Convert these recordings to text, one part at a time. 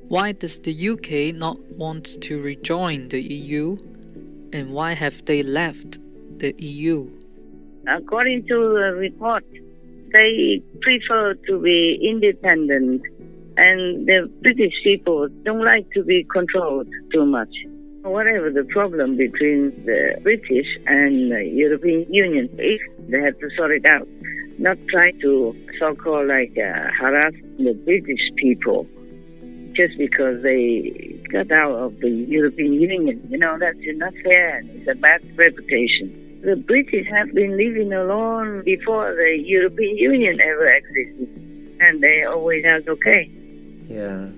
Why does the UK not want to rejoin the EU? And why have they left the EU? According to the report, they prefer to be independent, and the British people don't like to be controlled too much. Whatever the problem between the British and the European Union is, they have to sort it out. Not try to so-called harass the British people just because they got out of the European Union. That's not fair, and it's a bad reputation. The British have been living alone before the European Union ever existed, and they always are okay. Yeah.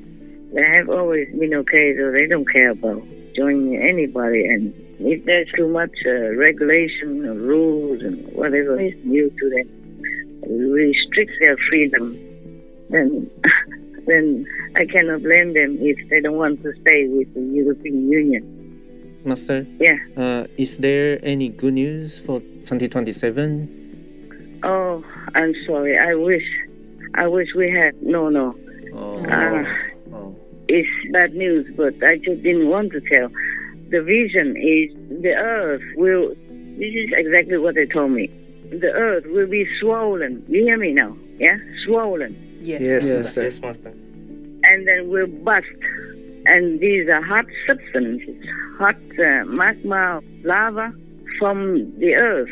They have always been okay, so they don't care about joining anybody. And if there's too much regulation or rules and whatever is new to them, restricts their freedom, then I cannot blame them if they don't want to stay with the European Union. Master? Yeah. Is there any good news for 2027? Oh, I'm sorry. I wish we had. No. It's bad news, but I just didn't want to tell. The vision is the earth will, this is exactly what they told me. The earth will be swollen. You hear me now? Yeah? Swollen. Yes, Master. And then will bust. And these are hot substances, hot magma, lava from the earth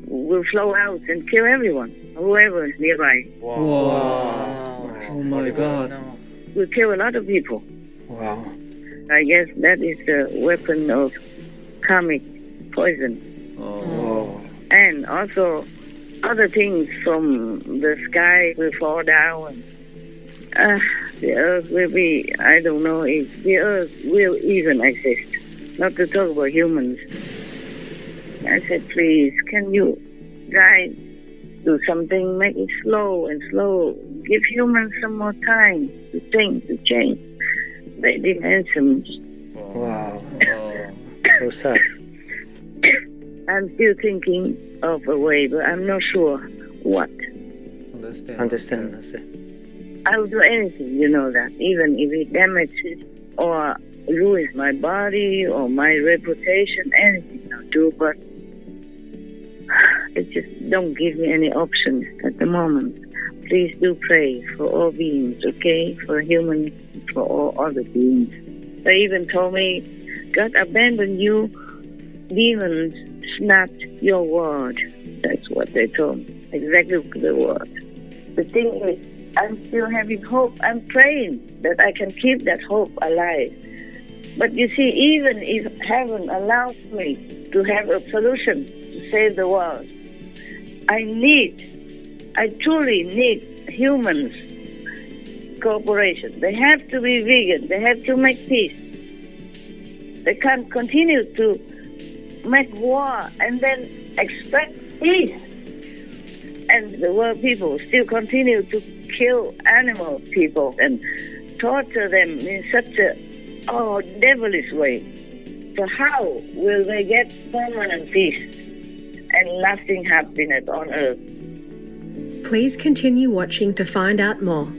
will flow out and kill everyone, whoever is nearby. Wow. Oh my God. Will kill a lot of people. Wow. I guess that is the weapon of karmic poison. Oh. And also other things from the sky will fall down. The earth will be, I don't know if the earth will even exist. Not to talk about humans. I said, please, can you guys do something, make it slow and slow. Give humans some more time to think, to change. They demand some. Wow. So sad. I'm still thinking of a way, but I'm not sure what. Understand. I will do anything, you know that, even if it damages or ruins my body or my reputation, anything I'll do, but it just don't give me any options at the moment. Please do pray for all beings, okay? For humans, for all other beings. They even told me, God abandoned you, demons snapped your word. That's what they told me, exactly the word. The thing is, I'm still having hope. I'm praying that I can keep that hope alive. But you see, even if heaven allows me to have a solution to save the world, I truly need humans' cooperation. They have to be vegan. They have to make peace. They can't continue to make war and then expect peace. And the world people still continue to kill animal people and torture them in such a devilish way. So how will they get permanent peace and lasting happiness on earth? Please continue watching to find out more.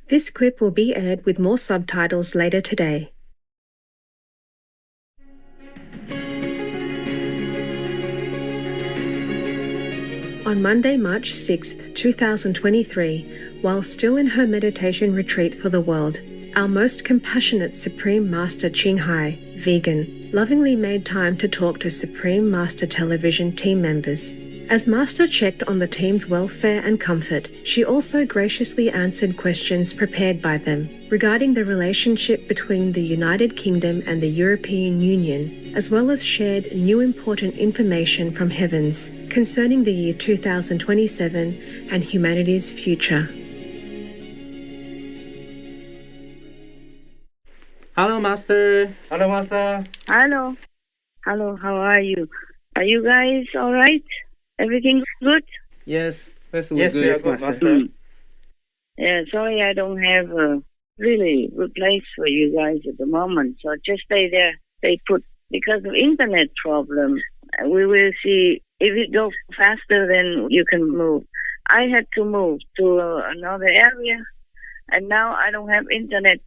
This clip will be aired with more subtitles later today. On Monday, March 6, 2023, while still in her meditation retreat for the world, our most compassionate Supreme Master Ching Hai, vegan, lovingly made time to talk to Supreme Master Television team members. As Master checked on the team's welfare and comfort, she also graciously answered questions prepared by them regarding the relationship between the United Kingdom and the European Union, as well as shared new important information from Heavens concerning the year 2027 and humanity's future. Hello, Master. Hello, Master. Hello, how are you? Are you guys all right? Everything's good? Yes, we are good, Master. Yeah, sorry I don't have a really good place for you guys at the moment. So just stay there, stay put. Because of internet problems, we will see if it goes faster, then you can move. I had to move to another area, and now I don't have internet.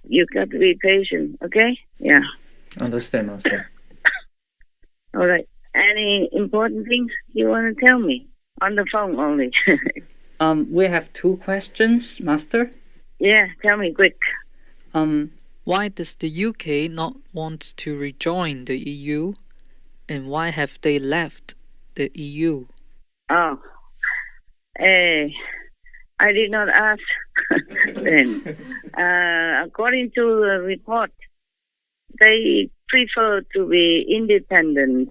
You got to be patient, okay? Yeah. Understand, Master. All right. Any important things you want to tell me? On the phone only. We have 2 questions, Master. Yeah, tell me quick. Why does the UK not want to rejoin the EU? And why have they left the EU? Oh. I did not ask then. According to the report, they prefer to be independent,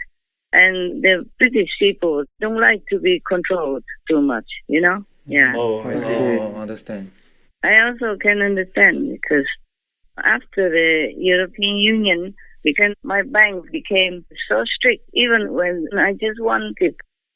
and the British people don't like to be controlled too much, you know? Yeah. Oh, I see. Oh, understand. I also can understand, because after the European Union, because my bank became so strict, even when I just wanted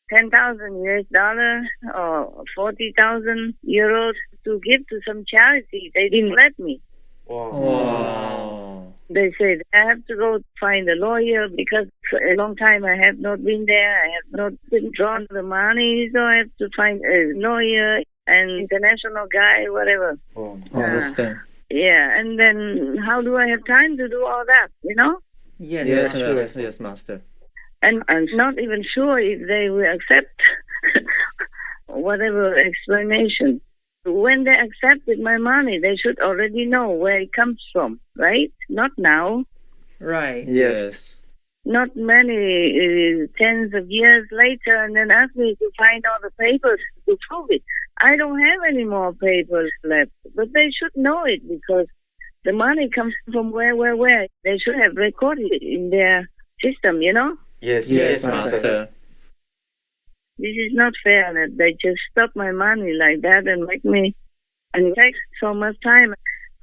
10,000 US dollars or 40,000 euros to give to some charity, they didn't let me. Wow. They said I have to go find a lawyer because for a long time I have not been there. I have not been drawn the money, so I have to find a lawyer, an international guy, whatever. Oh. Understand. Yeah, and then how do I have time to do all that, you know? Yes, Yes, Master. yes, yes, Master. And I'm not even sure if they will accept whatever explanation. When they accepted my money, they should already know where it comes from, right? Not now. Right. Yes. Not many tens of years later, and then ask me to find all the papers to prove it. I don't have any more papers left, but they should know it because the money comes from where. They should have recorded it in their system, you know? Yes, Yes, Master. Master. This is not fair that they just stop my money like that and make me, and it takes so much time.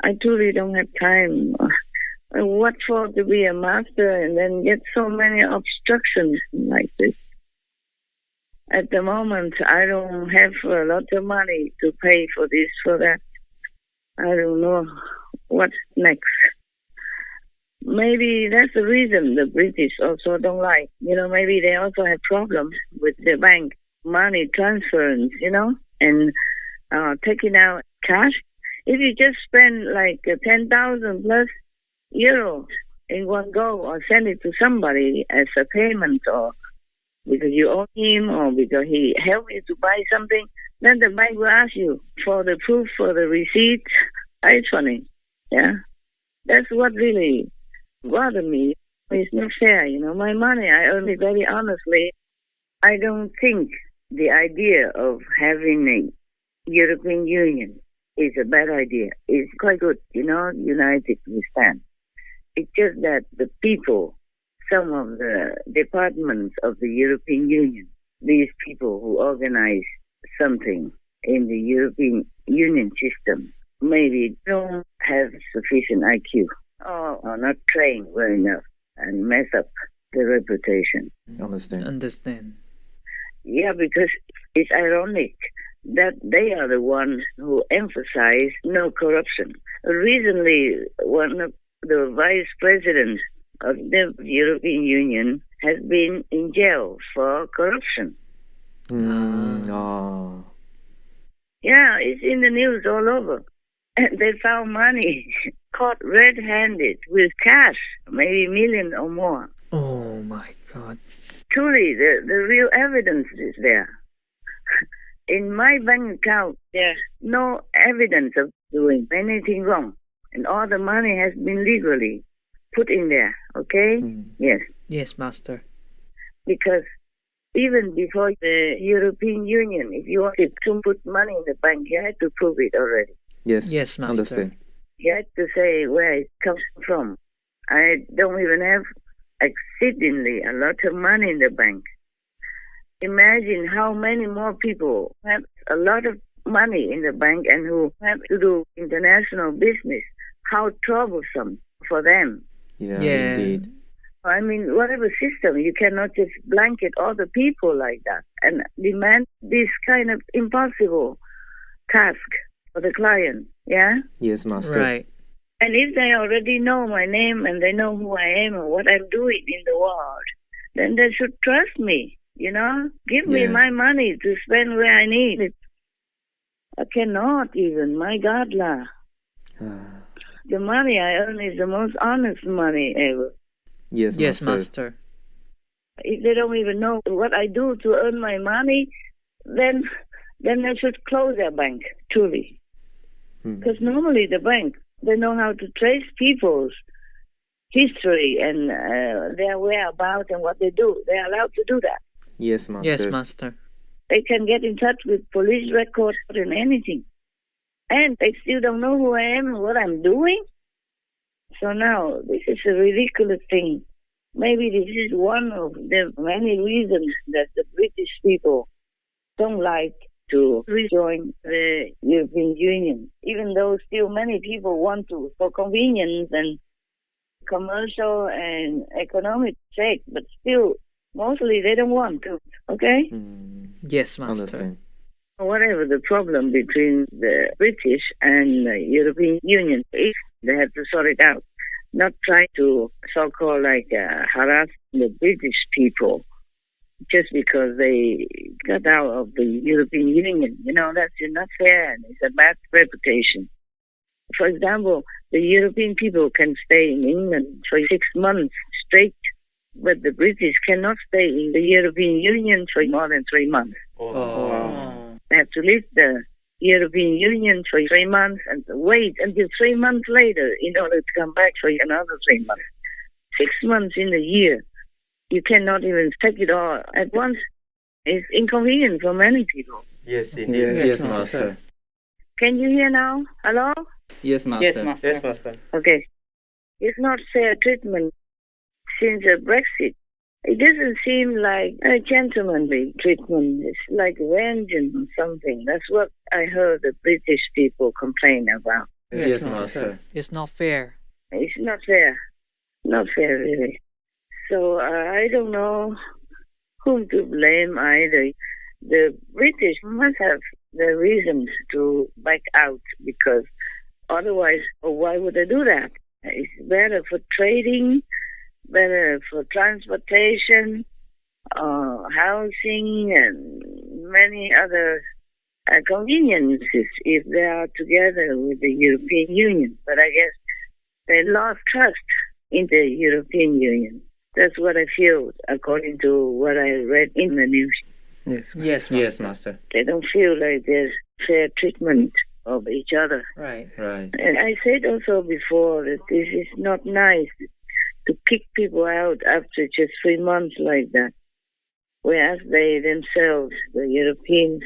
I truly don't have time. What for to be a master and then get so many obstructions like this? At the moment, I don't have a lot of money to pay for this, for that. I don't know what's next. Maybe that's the reason the British also don't like. You know, maybe they also have problems with the bank money transference, you know, and taking out cash. If you just spend like 10,000 plus euro in one go or send it to somebody as a payment or because you owe him or because he helped you to buy something, then the bank will ask you for the proof, for the receipt. It's funny. Yeah. That's what really bothered me. It's not fair, you know. My money, I earn it very honestly. I don't think the idea of having a European Union is a bad idea. It's quite good, you know, united we stand. It's just that the people, some of the departments of the European Union, these people who organize something in the European Union system, maybe don't have sufficient IQ or are not trained well enough and mess up the reputation. Understand. Yeah, because it's ironic that they are the ones who emphasize no corruption. Recently, one of the vice presidents of the European Union has been in jail for corruption. Oh. Yeah, it's in the news all over. And they found money caught red-handed with cash, maybe a million or more. Oh my God. Truly, the real evidence is there. In my bank account, there's no evidence of doing anything wrong. And all the money has been legally put in there, okay? Yes. Yes, Master. Because even before the European Union, if you wanted to put money in the bank, you had to prove it already. Yes, Master. Understand. You had to say where it comes from. I don't even have exceedingly a lot of money in the bank. Imagine how many more people have a lot of money in the bank and who have to do international business. How troublesome for them. Yeah, Yeah. indeed. I mean, whatever system, you cannot just blanket all the people like that and demand this kind of impossible task for the client, yeah? Yes, Master. Right. And if they already know my name and they know who I am and what I'm doing in the world, then they should trust me. you know? Give me Yeah. my money to spend where I need it. I cannot even, my God, lah. The money I earn is the most honest money ever. Yes, Yes, Master. Master. If they don't even know what I do to earn my money, then they should close their bank, truly. Because normally the bank, they know how to trace people's history and their whereabouts and what they do. They're allowed to do that. Yes, Master. Yes, Master. They can get in touch with police records and anything. And they still don't know who I am and what I'm doing. So now, this is a ridiculous thing. Maybe this is one of the many reasons that the British people don't like to rejoin the European Union, even though still many people want to for convenience and commercial and economic sake, but still, mostly they don't want to, okay? Yes, Master. Understand. Whatever the problem between the British and the European Union is, they have to sort it out. Not try to so-called harass the British people just because they got out of the European Union. You know, that's not fair and it's a bad reputation. For example, the European people can stay in England for 6 months straight, but the British cannot stay in the European Union for more than 3 months. Oh. They have to leave the European Union for 3 months and wait until 3 months later in order to come back for another 3 months. 6 months in a year. You cannot even take it all at once. It's inconvenient for many people. Yes, indeed. Yes, Master. Can you hear now? Hello? Yes, Master. Yes, Master. Yes, Master. Okay. It's not fair treatment since Brexit. It doesn't seem like a gentlemanly treatment. It's like vengeance or something. That's what I heard the British people complain about. Yes, Master. It's not fair. It's not fair. Not fair, really. So I don't know whom to blame either. The British must have the reasons to back out because otherwise, why would they do that? It's better for trading, better for transportation, housing, and many other conveniences if they are together with the European Union. But I guess they lost trust in the European Union. That's what I feel, according to what I read in the news. Yes, Master. Yes, Master. They don't feel like there's fair treatment of each other. Right. Right. And I said also before that this is not nice to kick people out after just 3 months like that, whereas they themselves, the Europeans,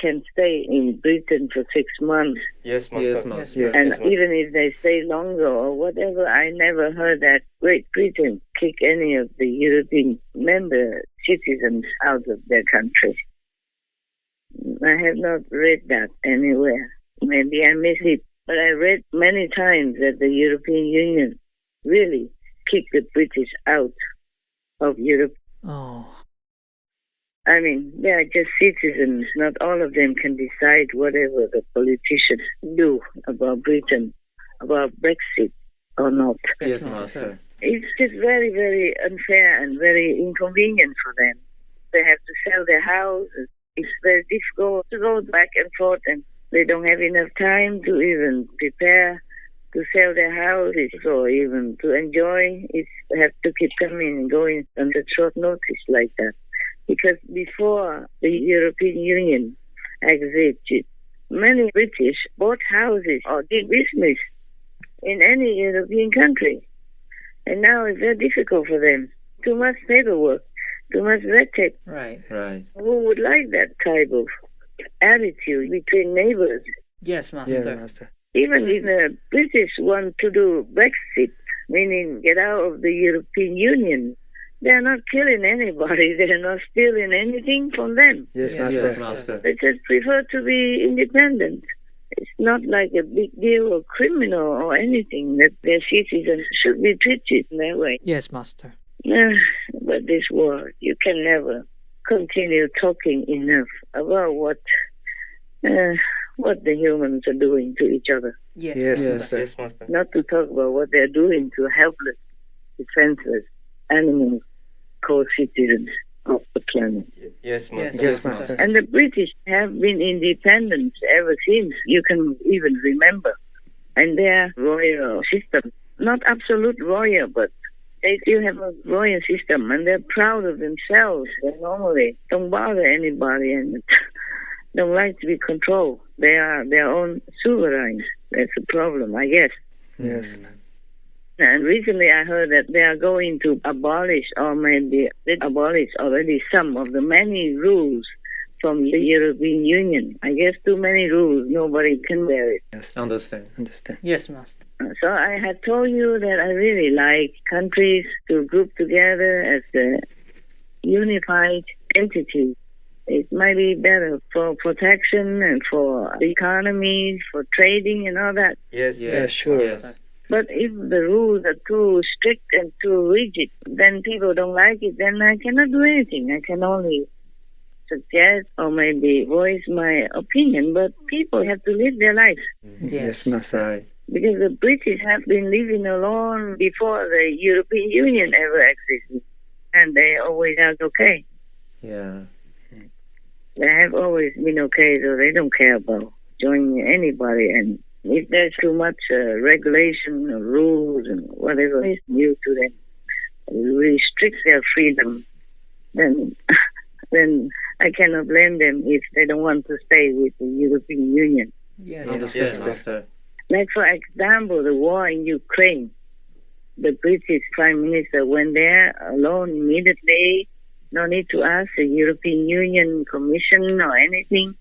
can stay in Britain for 6 months. Yes, Master. Yes, Master. Yes, And Master. even if they stay longer or whatever, I never heard that Great Britain kick any of the European member citizens out of their country. I have not read that anywhere. Maybe I missed it, but I read many times that the European Union really kicked the British out of Europe. Oh. I mean, they are just citizens. Not all of them can decide whatever the politicians do about Britain, about Brexit or not. Yes, Master. It's just very, very unfair and very inconvenient for them. They have to sell their houses. It's very difficult to go back and forth, and they don't have enough time to even prepare to sell their houses or even to enjoy. They have to keep coming and going under short notice like that. Because before the European Union exited, many British bought houses or did business in any European country. And now it's very difficult for them. Too much paperwork, too much red tape. Right. Right. Who would like that type of attitude between neighbors? Yes, Master. Yes, Master. Even if the British want to do Brexit, meaning get out of the European Union, they're not killing anybody. They're not stealing anything from them. Yes, Yes, Master. Yes, Master. They just prefer to be independent. It's not like a big deal or criminal or anything that their citizens should be treated in that way. Yes, Master. But this war, you can never continue talking enough about what the humans are doing to each other. Yes. Yes, Yes, Master. sir. Yes, Master. Not to talk about what they're doing to helpless, defenseless animals, co-citizens of the planet. Yes, Master. Yes, Master. And the British have been independent ever since you can even remember. And their royal system, not absolute royal, but they still have a royal system, and they're proud of themselves. They normally don't bother anybody and don't like to be controlled. They are their own sovereigns. That's the problem, I guess. Yes. And recently I heard that they are going to abolish, or maybe they abolished already, some of the many rules from the European Union. I guess too many rules, nobody can bear it. Understand. Yes, Master. So I had told you that I really like countries to group together as a unified entity. It might be better for protection and for the economy, for trading and all that. Yes, Yeah, sure. Yes. But if the rules are too strict and too rigid, then people don't like it, then I cannot do anything. I can only suggest or maybe voice my opinion, but people have to live their lives. Yes. Master. Right. Because the British have been living alone before the European Union ever existed, and they always are okay. Yeah. They have always been okay, so they don't care about joining anybody. And if there's too much regulation or rules and whatever is new to them, restrict their freedom, then I cannot blame them if they don't want to stay with the European Union. Yes. Understand, Yes, Master. Like, for example, the war in Ukraine. The British Prime Minister went there alone immediately. No need to ask the European Union Commission or anything.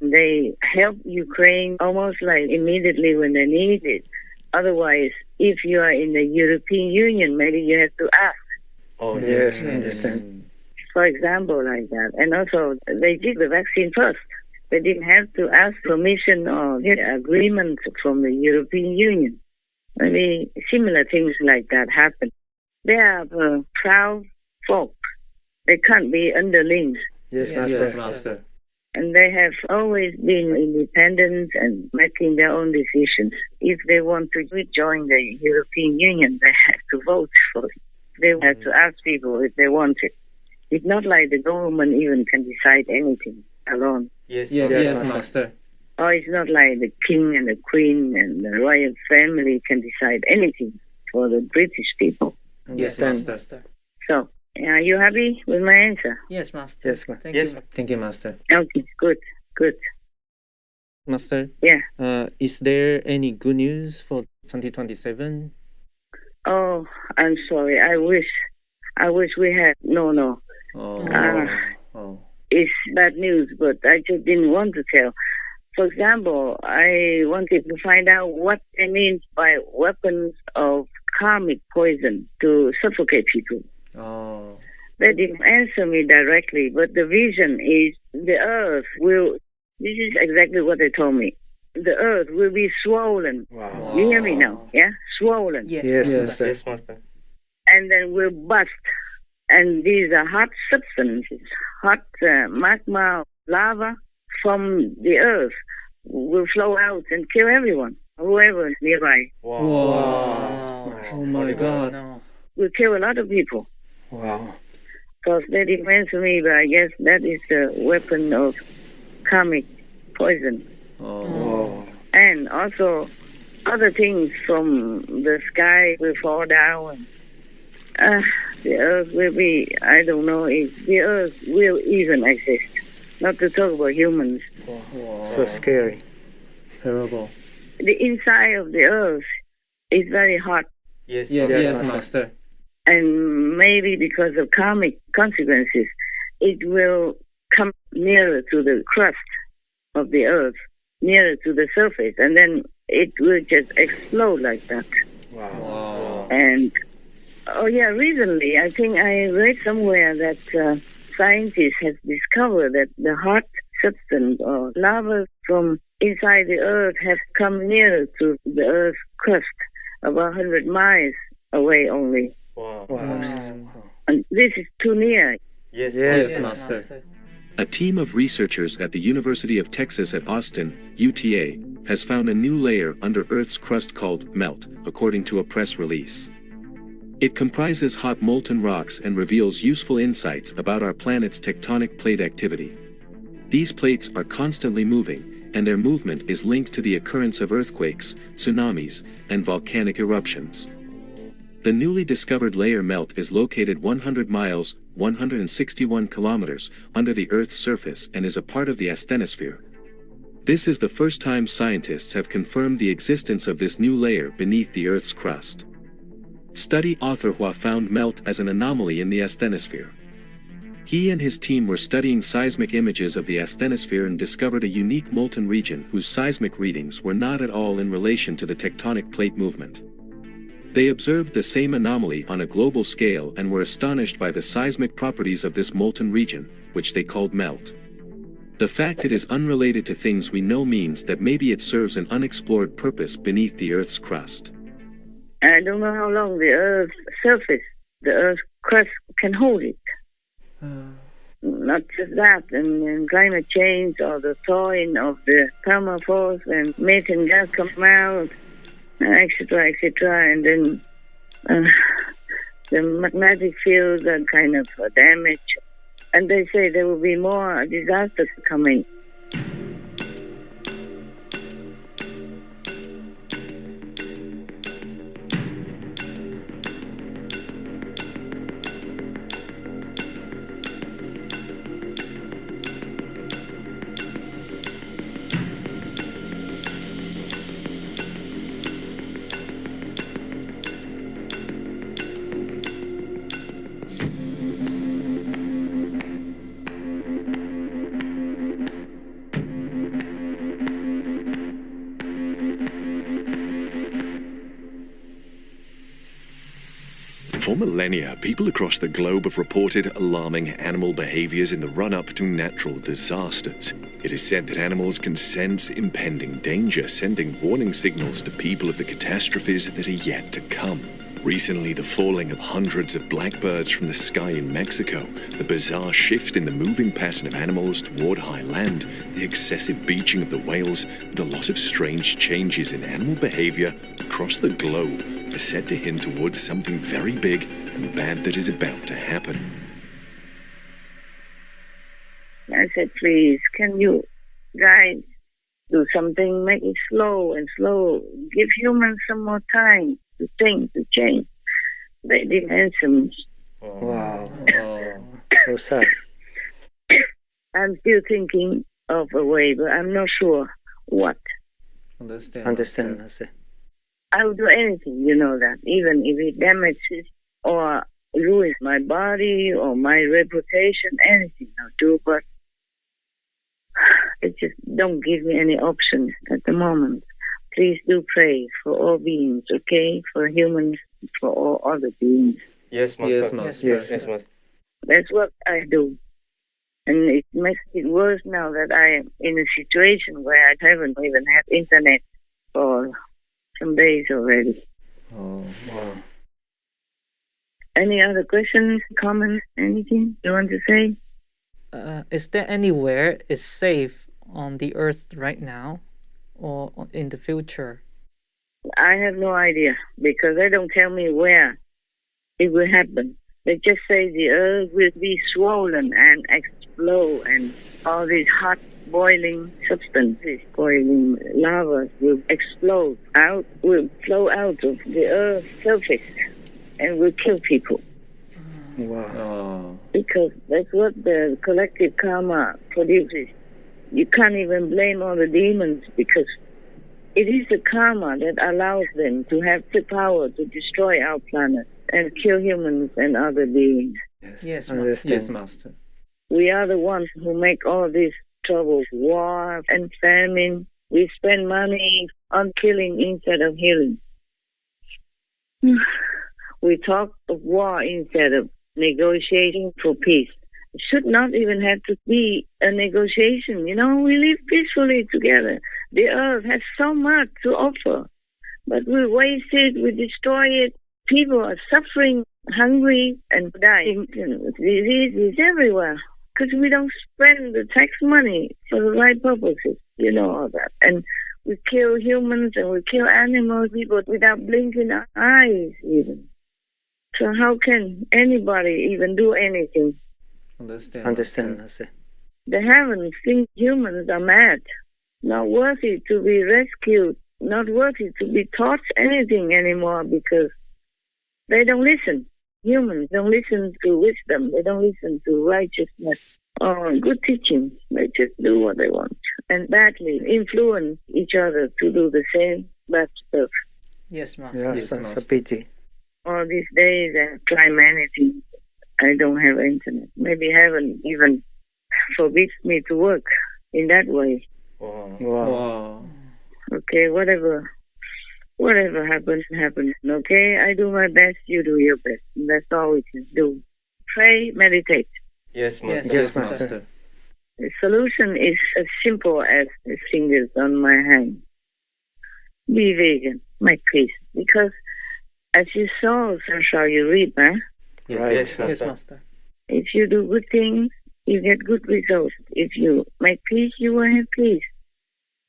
They helped Ukraine almost like immediately when they need it. Otherwise, if you are in the European Union, maybe you have to ask. Oh, Yes, yes. understand. For example, like that. And also, they did the vaccine first. They didn't have to ask permission or get agreement from the European Union. Maybe similar things like that happen. They are proud folk. They can't be underlings. Yes, Yes, Master. yes, Master. And they have always been independent and making their own decisions. If they want to join the European Union, they have to vote for it. They have to ask people if they want it. It's not like the government even can decide anything alone. Yes, Yes, Master. yes, Master. Or it's not like the king and the queen and the royal family can decide anything for the British people. Yes, Understand. Master. So, are you happy with my answer? Yes, Master. Yes, Master. Thank Yes, you. Thank you, Master. Okay, good. Master, Yeah. is there any good news for 2027? Oh, I'm sorry. I wish we had. No. Oh, oh. It's bad news, but I just didn't want to tell. For example, I wanted to find out what they mean by weapons of karmic poison to suffocate people. Oh. They didn't answer me directly, but the vision is the earth will, this is exactly what they told me. The earth will be swollen. Wow. You hear me now? Yeah? Swollen. Yes, Yes, Master. Master. Yes, Master. And then will bust. And these are hot substances, hot magma, lava from the earth will flow out and kill everyone, whoever is nearby. Wow. Wow. Oh my God. No. Will kill a lot of people. Wow. Because they didn't answer me, but I guess that is the weapon of karmic poison. Oh. And also, other things from the sky will fall down. The earth will be, I don't know if the earth will even exist. Not to talk about humans. Wow. So scary. Terrible. The inside of the earth is very hot. Yes, Yes, Master. yes, Master. And maybe because of karmic consequences, it will come nearer to the crust of the earth, nearer to the surface, and then it will just explode like that. Wow. And, recently, I think I read somewhere that scientists have discovered that the hot substance or lava from inside the earth have come nearer to the earth's crust, about 100 miles away only. Wow. And this is too near. Yes, Yes, Yes, Master. Master. A team of researchers at the University of Texas at Austin, UTA, has found a new layer under Earth's crust called melt, according to a press release. It comprises hot molten rocks and reveals useful insights about our planet's tectonic plate activity. These plates are constantly moving, and their movement is linked to the occurrence of earthquakes, tsunamis, and volcanic eruptions. The newly discovered layer melt is located 100 miles, 161 kilometers, under the Earth's surface and is a part of the asthenosphere. This is the first time scientists have confirmed the existence of this new layer beneath the Earth's crust. Study author Hua found melt as an anomaly in the asthenosphere. He and his team were studying seismic images of the asthenosphere and discovered a unique molten region whose seismic readings were not at all in relation to the tectonic plate movement. They observed the same anomaly on a global scale and were astonished by the seismic properties of this molten region, which they called melt. The fact it is unrelated to things we know means that maybe it serves an unexplored purpose beneath the Earth's crust. I don't know how long the Earth's surface, the Earth's crust can hold it. Not just that, and climate change or the thawing of the permafrost and methane gas come out, etc., etc., and then the magnetic fields are kind of damaged. And they say there will be more disasters coming. For millennia, people across the globe have reported alarming animal behaviors in the run-up to natural disasters. It is said that animals can sense impending danger, sending warning signals to people of the catastrophes that are yet to come. Recently, the falling of hundreds of blackbirds from the sky in Mexico, the bizarre shift in the moving pattern of animals toward high land, the excessive beaching of the whales, and a lot of strange changes in animal behavior across the globe are said to hint towards something very big and bad that is about to happen. I said, please, can you guys do something, make it slow and slow, give humans some more time to think, to change. They didn't answer me. Wow. So sad. I'm still thinking of a way, but I'm not sure what. Understand. I will do anything, you know that, even if it damages or ruins my body or my reputation, anything I'll do, but it just don't give me any options at the moment. Please do pray for all beings, okay? For humans, for all other beings. Yes, Master. Yes, Master. That's what I do. And it makes it worse now that I am in a situation where I haven't even had internet for some days already. Oh, wow. Any other questions, comments, anything you want to say? Is there anywhere is safe on the earth right now or in the future? I have no idea because they don't tell me where it will happen. They just say the earth will be swollen and explode and all these hot boiling substances, boiling lava will explode out, will flow out of the earth's surface and will kill people. Wow. Because that's what the collective karma produces. You can't even blame all the demons because it is the karma that allows them to have the power to destroy our planet and kill humans and other beings. Yes, Master. We are the ones who make all this trouble, war and famine. We spend money on killing instead of healing. We talk of war instead of negotiating for peace. It should not even have to be a negotiation. You know, we live peacefully together. The earth has so much to offer, but we waste it, we destroy it. People are suffering, hungry, and dying. Disease is everywhere because we don't spend the tax money for the right purposes. You know all that. And we kill humans and we kill animals, people without blinking our eyes even. So how can anybody even do anything? Understand, Master. The heavens think humans are mad, not worthy to be rescued, not worthy to be taught anything anymore because they don't listen. Humans don't listen to wisdom. They don't listen to righteousness or good teaching. They just do what they want and badly influence each other to do the same bad stuff. Yes, Master. Yes, that's a pity. All these days I try many things. I don't have internet. Maybe heaven even forbids me to work in that way. Wow. Okay, whatever happens, happens. Okay, I do my best, you do your best. And that's all we can do. Pray, meditate. Yes, Master. Yes, Master. The solution is as simple as the fingers on my hand. Be vegan, make peace. Because as you sow, so shall you reap, huh? Right. Yes, Yes, Master. Master. If you do good things, you get good results. If you make peace, you will have peace.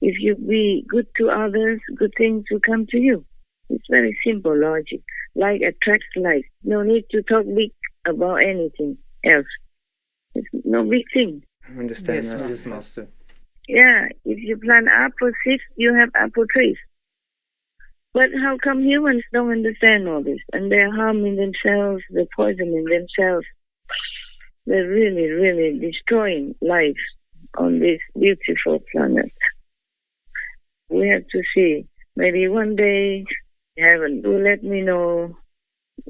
If you be good to others, good things will come to you. It's very simple logic. Like attracts like. No need to talk big about anything else. It's no big thing. Understand, Yes, Master. Yes, Master. Yeah, if you plant apple seeds, you have apple trees. But how come humans don't understand all this? And they're harming themselves, they're poisoning themselves. They're really, really destroying life on this beautiful planet. We have to see. Maybe one day heaven will let me know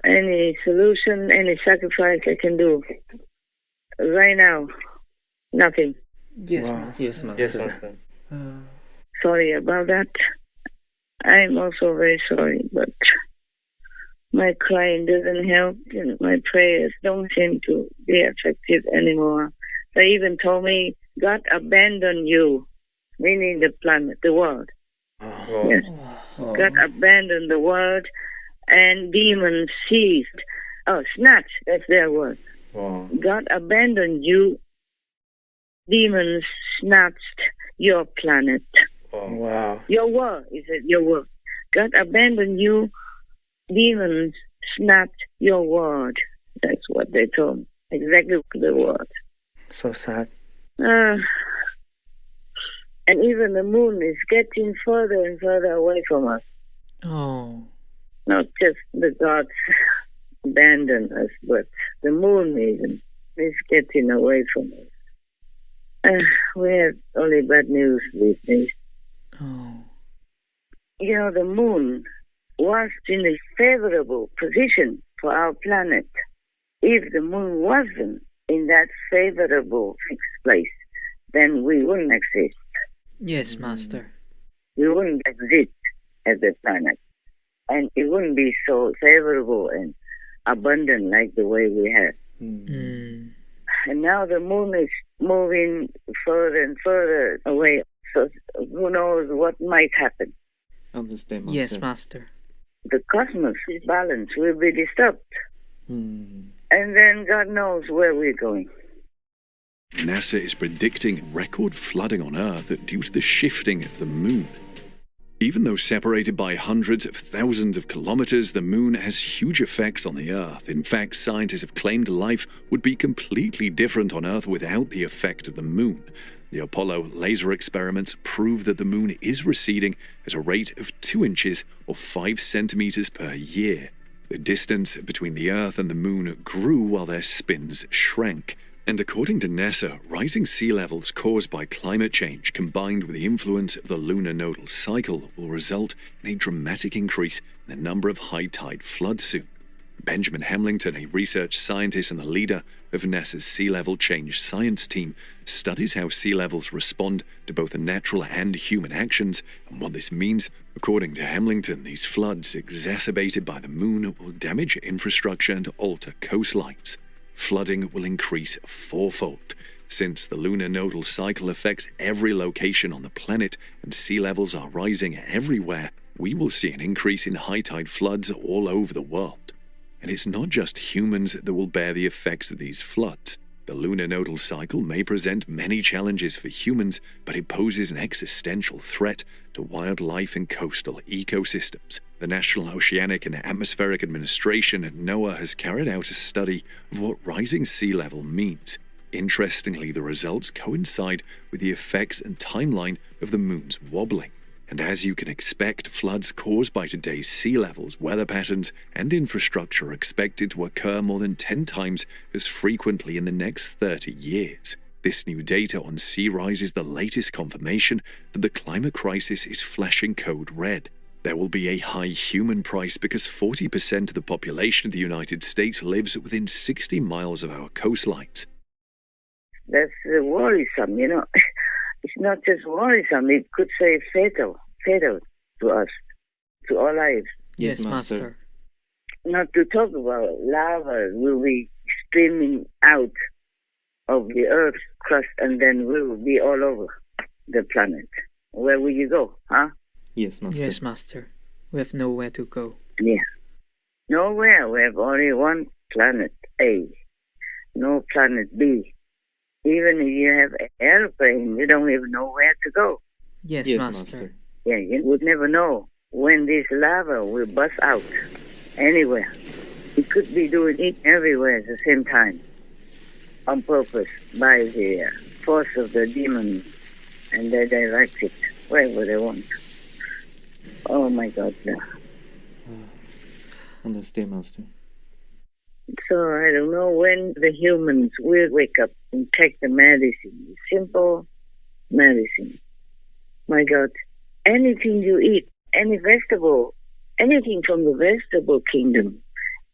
any solution, any sacrifice I can do. Right now, nothing. Yes, Wow. Master. Yes, Master. Yes, Master. Sorry about that. I'm also very sorry, but my crying doesn't help and my prayers don't seem to be effective anymore. They even told me God abandoned you, meaning the planet, the world. Wow. Yes. Oh. God abandoned the world and demons seized. Oh, snatch, that's their word. Wow. God abandoned you. Demons snatched your planet. Wow. Wow. Your world, he said, your world. God abandoned you. Demons snatched your world. That's what they told me. Exactly the word. So sad. And even the moon is getting further and further away from us. Oh. Not just the gods abandon us, but the moon even is getting away from us. We have only bad news these days. Oh. You know, the moon was in a favorable position for our planet. If the moon wasn't in that favorable fixed place, then we wouldn't exist. Yes, Master. We wouldn't exist as a planet. And it wouldn't be so favorable and abundant like the way we have. Mm. And now the moon is moving further and further away. So who knows what might happen. Understand, Master. Yes, Master. The cosmos balance will be disturbed. Hmm. And then God knows where we're going. NASA is predicting record flooding on Earth due to the shifting of the moon. Even though separated by hundreds of thousands of kilometers, the moon has huge effects on the Earth. In fact, scientists have claimed life would be completely different on Earth without the effect of the moon. The Apollo laser experiments prove that the moon is receding at a rate of 2 inches or 5 centimeters per year. The distance between the Earth and the moon grew while their spins shrank. And according to NASA, rising sea levels caused by climate change combined with the influence of the lunar nodal cycle will result in a dramatic increase in the number of high tide floods soon. Benjamin Hamilton, a research scientist and the leader of NASA's Sea Level Change Science team, studies how sea levels respond to both the natural and human actions and what this means. According to Hamilton, these floods, exacerbated by the moon, will damage infrastructure and alter coastlines. Flooding will increase fourfold. Since the lunar nodal cycle affects every location on the planet and sea levels are rising everywhere, we will see an increase in high tide floods all over the world. And it's not just humans that will bear the effects of these floods. The lunar nodal cycle may present many challenges for humans, but it poses an existential threat to wildlife and coastal ecosystems. The National Oceanic and Atmospheric Administration at NOAA has carried out a study of what rising sea level means. Interestingly, the results coincide with the effects and timeline of the moon's wobbling. And as you can expect, floods caused by today's sea levels, weather patterns, and infrastructure are expected to occur more than 10 times as frequently in the next 30 years. This new data on sea rise is the latest confirmation that the climate crisis is flashing code red. There will be a high human price because 40% of the population of the United States lives within 60 miles of our coastlines. That's worrisome, It's not just worrisome, it could say fatal to us, to our lives. Yes, Master. Not to talk about lava will be streaming out of the Earth's crust and then will be all over the planet. Where will you go, huh? Yes, Master. Yes, Master. We have nowhere to go. Yeah. Nowhere. We have only one planet A. No planet B. Even if you have an airplane, you don't even know where to go. Yes, Master. Yeah, you would never know when this lava will bust out anywhere. It could be doing it everywhere at the same time, on purpose, by the force of the demons, and they direct it wherever they want. Oh my God, no. Understand, Master. So I don't know when the humans will wake up and take the medicine, simple medicine. My God, anything you eat, any vegetable, anything from the vegetable kingdom,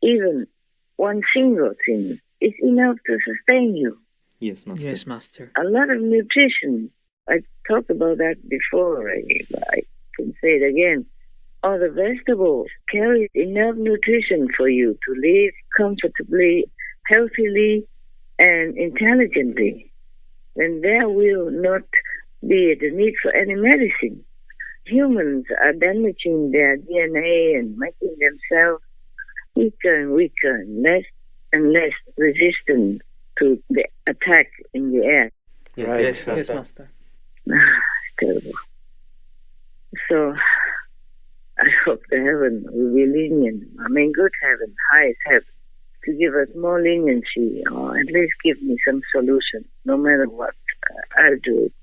even one single thing, is enough to sustain you. Yes, Master. Yes, Master. A lot of nutrition. I talked about that before. I can say it again. All the vegetables carry enough nutrition for you to live comfortably, healthily, and intelligently. Then there will not be the need for any medicine. Humans are damaging their DNA and making themselves weaker and weaker, and less resistant to the attack in the air. Yes, Right. Master. Yes, Master. It's terrible. So I hope the heaven will be lenient. Good heaven, highest heaven, to give us more leniency, or at least give me some solution. No matter what, I'll do it.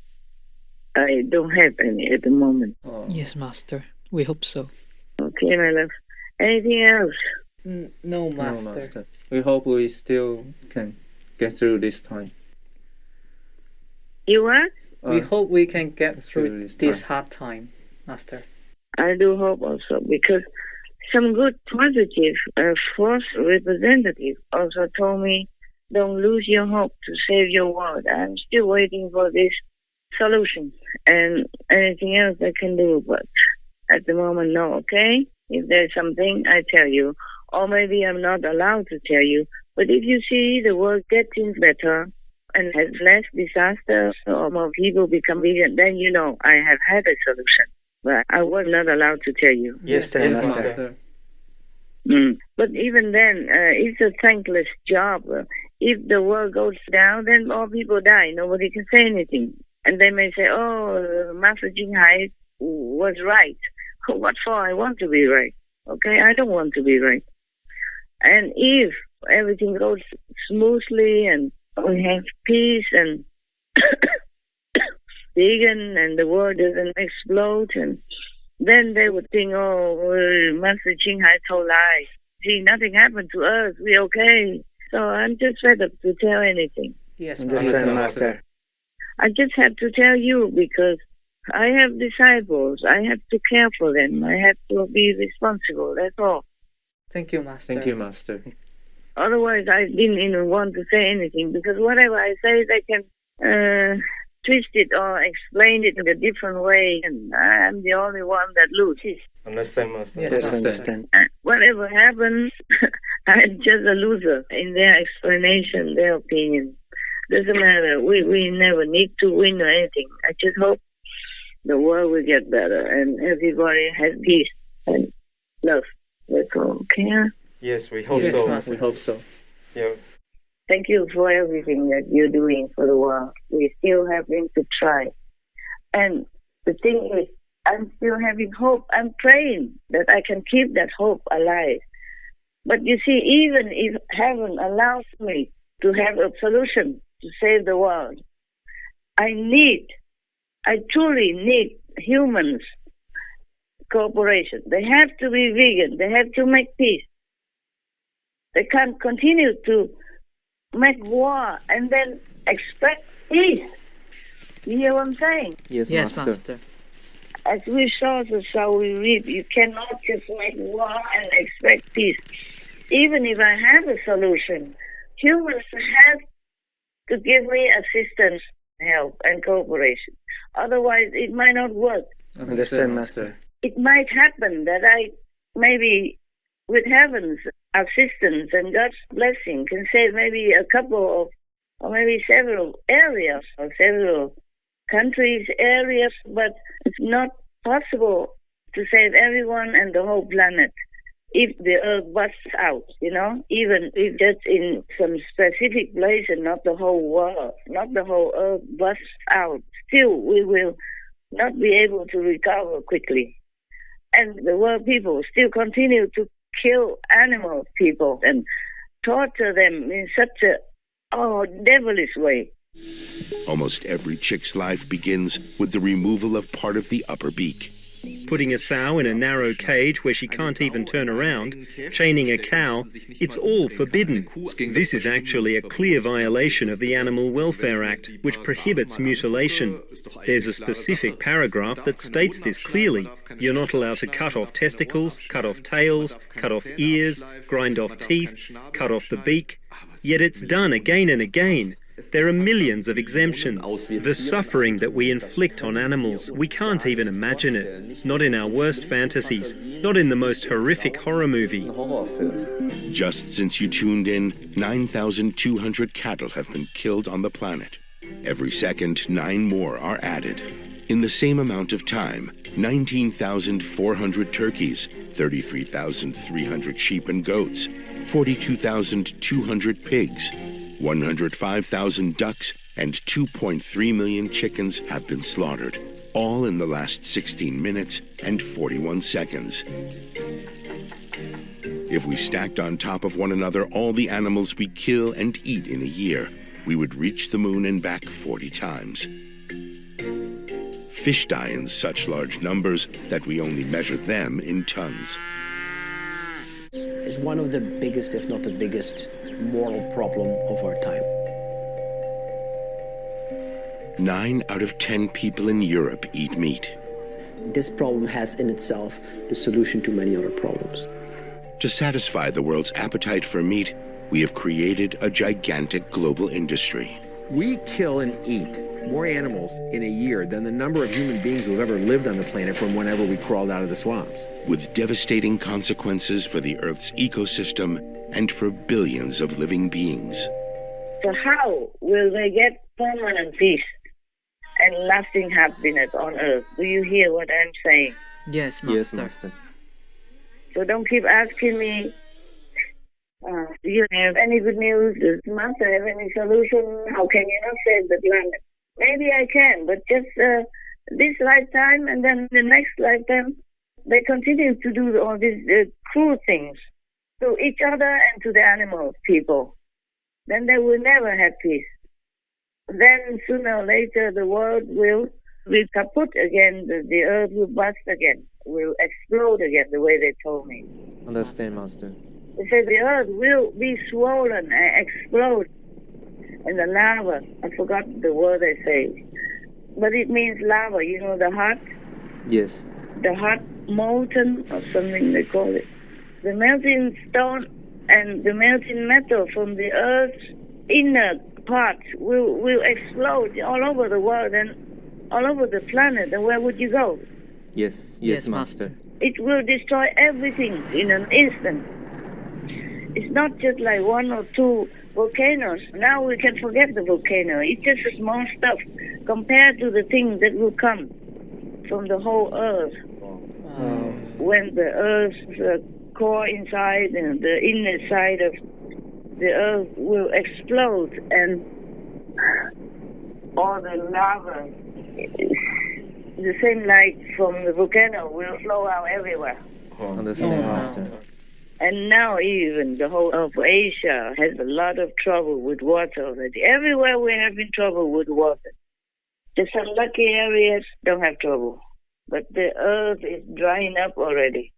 I don't have any at the moment. Oh. Yes, Master. We hope so. Okay, my love. Anything else? No, No, Master. Master. We hope we still can get through this time. You what? We hope we can get through through this this time. hard time, Master. I do hope also, because some good positive force representative also told me, don't lose your hope to save your world. I'm still waiting for this solution and anything else I can do, but at the moment, no, okay? If there's something, I tell you, or maybe I'm not allowed to tell you, but if you see the world getting better and has less disaster or more people become vegan, then you know I have had a solution. But I was not allowed to tell you. Yes, Yes, Master. Master. But even then, it's a thankless job. If the world goes down, then all people die. Nobody can say anything. And they may say, oh, Master Jinghai was right. What for? I want to be right. Okay? I don't want to be right. And if everything goes smoothly and we have peace and vegan and the world doesn't explode, and then they would think, oh, Master Jinghai told lies. See, nothing happened to us. We're okay. So I'm just fed up to tell anything. Yes, Understand, Master. Master. I just have to tell you because I have disciples. I have to care for them. I have to be responsible. That's all. Thank you, Master. Thank you, Master. Otherwise, I didn't even want to say anything because whatever I say, they can twist it or explain it in a different way, and I'm the only one that loses. Understand, Master. Yes, Yes, Master. understand. Whatever happens, I'm just a loser in their explanation, their opinion. Doesn't matter. We never need to win or anything. I just hope the world will get better and everybody has peace and love. That's all. Okay? Yes, we hope Yes, so. Master. We hope so. Yeah. Thank you for everything that you're doing for the world. We still having to try. And the thing is, I'm still having hope. I'm praying that I can keep that hope alive. But you see, even if heaven allows me to have a solution to save the world, I truly need humans' cooperation. They have to be vegan. They have to make peace. They can't continue to make war and then expect peace. You hear what I'm saying? Yes, Yes, Master. Master. As we saw, so shall we reap. You cannot just make war and expect peace. Even if I have a solution, humans have to give me assistance, help, and cooperation. Otherwise, it might not work. Understand, Master. It might happen that I, maybe with heaven's assistance and God's blessing, can save maybe a couple of, or maybe several areas, or several countries, areas, but it's not possible to save everyone and the whole planet if the earth busts out, even if just in some specific place and not the whole world, not the whole earth busts out. Still, we will not be able to recover quickly. And the world people still continue to kill animal people and torture them in such a devilish way. Almost every chick's life begins with the removal of part of the upper beak. Putting a sow in a narrow cage where she can't even turn around, chaining a cow, it's all forbidden. This is actually a clear violation of the Animal Welfare Act, which prohibits mutilation. There's a specific paragraph that states this clearly. You're not allowed to cut off testicles, cut off tails, cut off ears, grind off teeth, cut off the beak. Yet it's done again and again. There are millions of exemptions. The suffering that we inflict on animals, we can't even imagine it. Not in our worst fantasies, not in the most horrific horror movie. Just since you tuned in, 9,200 cattle have been killed on the planet. Every second, 9 more are added. In the same amount of time, 19,400 turkeys, 33,300 sheep and goats, 42,200 pigs, 105,000 ducks, and 2.3 million chickens have been slaughtered, all in the last 16 minutes and 41 seconds. If we stacked on top of one another all the animals we kill and eat in a year, we would reach the moon and back 40 times. Fish die in such large numbers that we only measure them in tons. It's one of the biggest, if not the biggest, moral problem of our time. 9 out of 10 people in Europe eat meat. This problem has in itself the solution to many other problems. To satisfy the world's appetite for meat, we have created a gigantic global industry. We kill and eat more animals in a year than the number of human beings who have ever lived on the planet from whenever we crawled out of the swamps. With devastating consequences for the Earth's ecosystem and for billions of living beings. So how will they get permanent peace and lasting happiness on Earth? Do you hear what I'm saying? Yes, Master. Yes, Master. So don't keep asking me, do you have any good news? Does Master have any solution? How can you not save the planet? Maybe I can, but just this lifetime and then the next lifetime, they continue to do all these cruel things to each other and to the animals, people. Then they will never have peace. Then sooner or later the world will be kaput again, the earth will bust again, will explode again, the way they told me. Understand, Master. They say the earth will be swollen and explode. And the lava, I forgot the word they say, but it means lava, the hot? Yes. The hot molten or something they call it. The melting stone and the melting metal from the earth's inner parts will explode all over the world and all over the planet. And where would you go? Yes, Master. It will destroy everything in an instant. It's not just like 1 or 2 volcanoes. Now we can forget the volcano. It's just small stuff compared to the things that will come from the whole earth. When the earth's core inside and the inner side of the earth will explode and all the lava, the same like from the volcano, will flow out everywhere. Understand, Master. And now even the whole of Asia has a lot of trouble with water already. Everywhere we're having trouble with water. Just some lucky areas don't have trouble. But the earth is drying up already.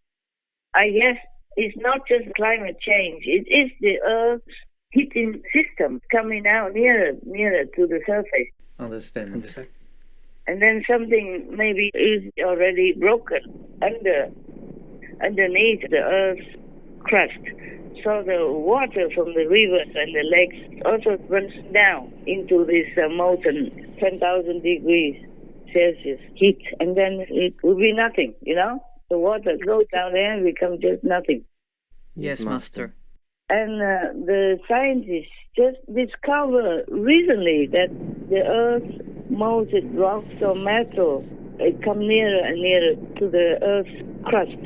I guess it's not just climate change. It is the earth's heating system coming out nearer to the surface. Understand. And then something maybe is already broken underneath the earth's crust. So the water from the rivers and the lakes also runs down into this molten 10,000 degrees Celsius heat, and then it will be nothing, The water goes down there and becomes just nothing. Yes, Master. And the scientists just discovered recently that the Earth's molten rocks or metal come nearer and nearer to the Earth's crust.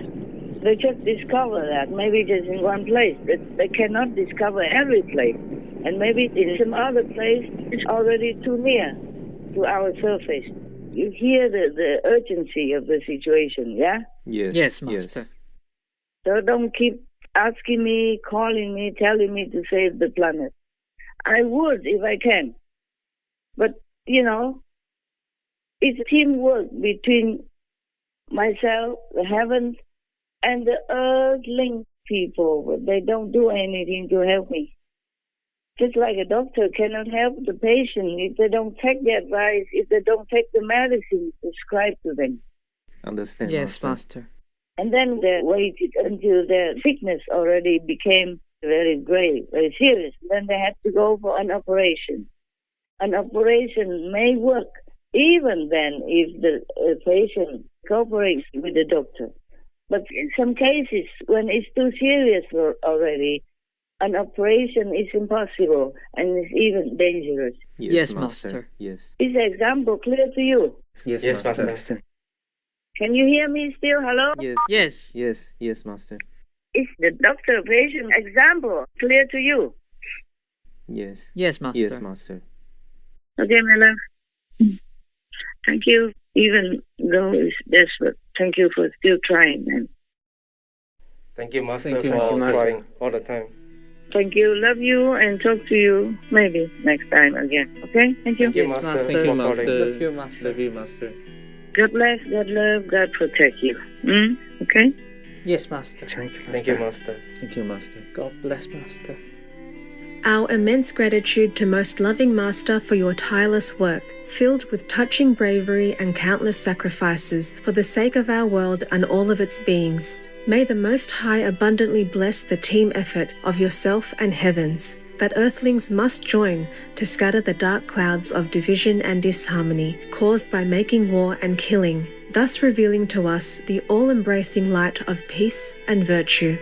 They just discovered that, maybe just in one place. They cannot discover every place. And maybe in some other place, it's already too near to our surface. You hear the urgency of the situation, yeah? Yes, Master. Yes. So don't keep asking me, calling me, telling me to save the planet. I would if I can. But, it's teamwork between myself, the heavens, and the earthling people. But they don't do anything to help me. Just like a doctor cannot help the patient if they don't take the advice, if they don't take the medicine prescribed to them. Understand, Yes, Master. And then they waited until their sickness already became very grave, very serious. Then they had to go for an operation. An operation may work even then if the patient cooperates with the doctor. But in some cases, when it's too serious already, an operation is impossible and it's even dangerous. Yes, Master. Yes. Is the example clear to you? Yes, Master. Can you hear me still? Hello? Yes. Yes, Master. Is the doctor-patient example clear to you? Yes. Yes, Master. Yes, Master. Okay, my love. Thank you, even though it's desperate. Thank you for still trying. And Thank you, Master, Thank you, for Master. trying all the time. thank you. Love you and talk to you maybe next time again. Okay? Thank you. Thank you, Yes, Master. Master. Thank you, for Master. calling. Love you, Master. Love you, Master. God bless, God love, God protect you. Okay? Yes, Master. Thank you, Master. Thank you, Master. God bless, Master. Our immense gratitude to Most Loving Master for your tireless work, filled with touching bravery and countless sacrifices for the sake of our world and all of its beings. May the Most High abundantly bless the team effort of yourself and heavens, that earthlings must join to scatter the dark clouds of division and disharmony caused by making war and killing, thus revealing to us the all-embracing light of peace and virtue.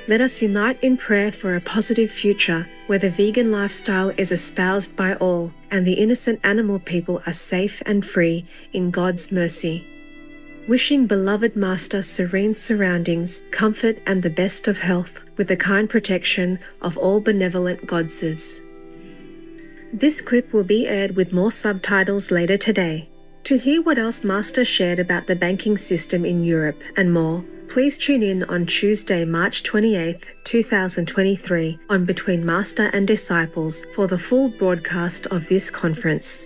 Let us unite in prayer for a positive future where the vegan lifestyle is espoused by all and the innocent animal people are safe and free in God's mercy. Wishing beloved Master serene surroundings, comfort and the best of health with the kind protection of all benevolent godses. This clip will be aired with more subtitles later today. To hear what else Master shared about the banking system in Europe and more, please tune in on Tuesday, March 28th, 2023 on Between Master and Disciples for the full broadcast of this conference.